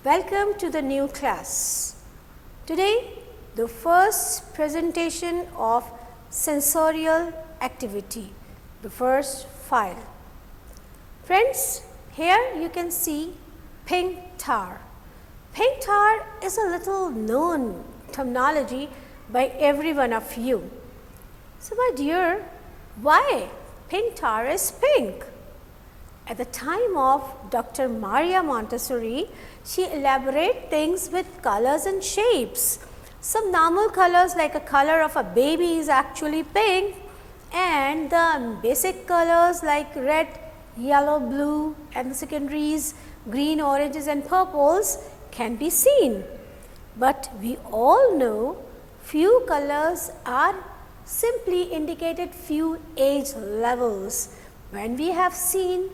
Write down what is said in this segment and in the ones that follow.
Welcome to the new class. Today, the first presentation of sensorial activity, the first file. Friends, here you can see pink tar. Pink tar is a little known terminology by every one of you. So, my dear, why pink tar is pink? At the time of Dr. Maria Montessori, she elaborated things with colors and shapes. Some normal colors like a color of a baby is actually pink, and the basic colors like red, yellow, blue, and the secondaries green, oranges and purples can be seen. But we all know few colors are simply indicated few age levels. When we have seen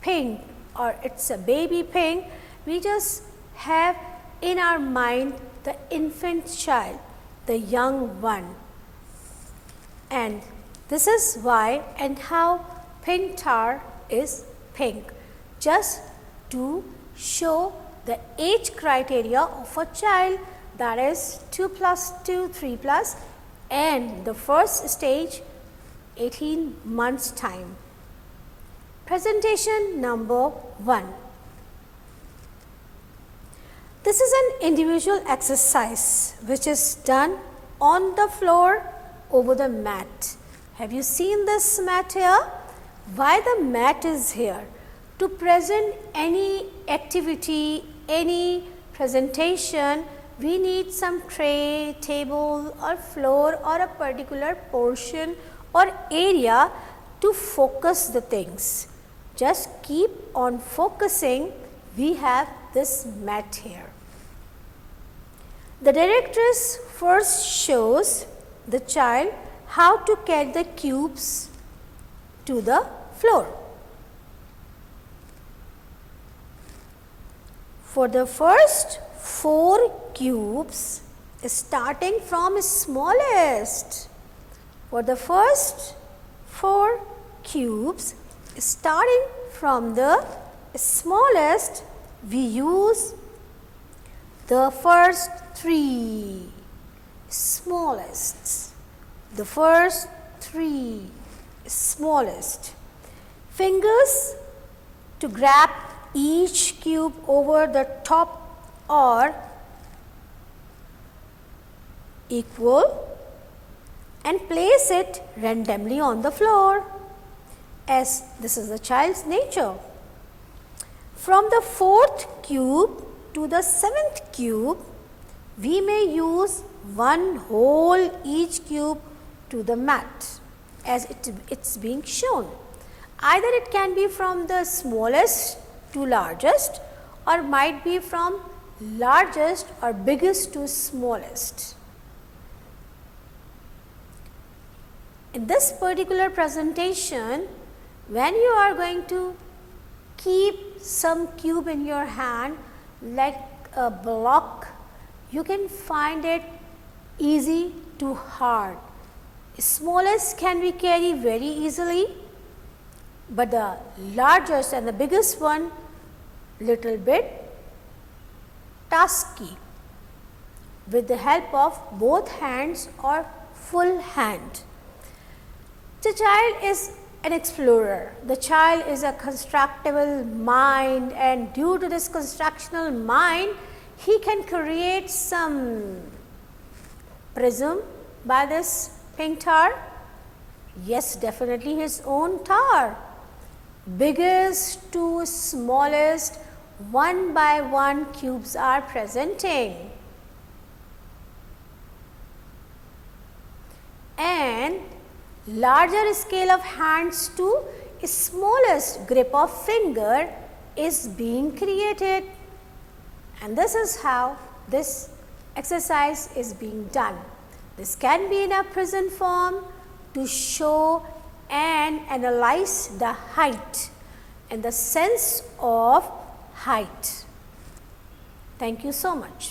pink or it's a baby pink, we just have in our mind the infant child, the young one. And this is why and how pink tar is pink, just to show the age criteria of a child, that is 2 plus 2, 3 plus, and the first stage 18 months time. Presentation number 1. This is an individual exercise which is done on the floor over the mat. Have you seen this mat here? Why the mat is here? To present any activity, any presentation, we need some tray, table or floor or a particular portion or area to focus the things. Just keep on focusing. We have this mat here. The directress first shows the child how to carry the cubes to the floor. For the first 4 cubes, starting from smallest, for the first 4 cubes, starting from the smallest, we use the first 3 smallest, the first 3 smallest. Fingers to grab each cube over the top are equal and place it randomly on the floor, as this is the child's nature. From the 4th cube to the 7th cube, we may use one whole each cube to the mat, as it's being shown. Either it can be from the smallest to largest, or might be from largest or biggest to smallest. In this particular presentation, when you are going to keep some cube in your hand like a block, you can find it easy to hard. Smallest can be carried very easily, but the largest and the biggest one little bit tasky with the help of both hands or full hand. The child is an explorer. The child is a constructible mind, and due to this constructional mind, he can create some prism by this pink tar. Yes, definitely his own tar. Biggest to smallest, one by one cubes are presenting. And larger scale of hands to smallest grip of finger is being created, and this is how this exercise is being done. This can be in a present form to show and analyze the height and the sense of height. Thank you so much.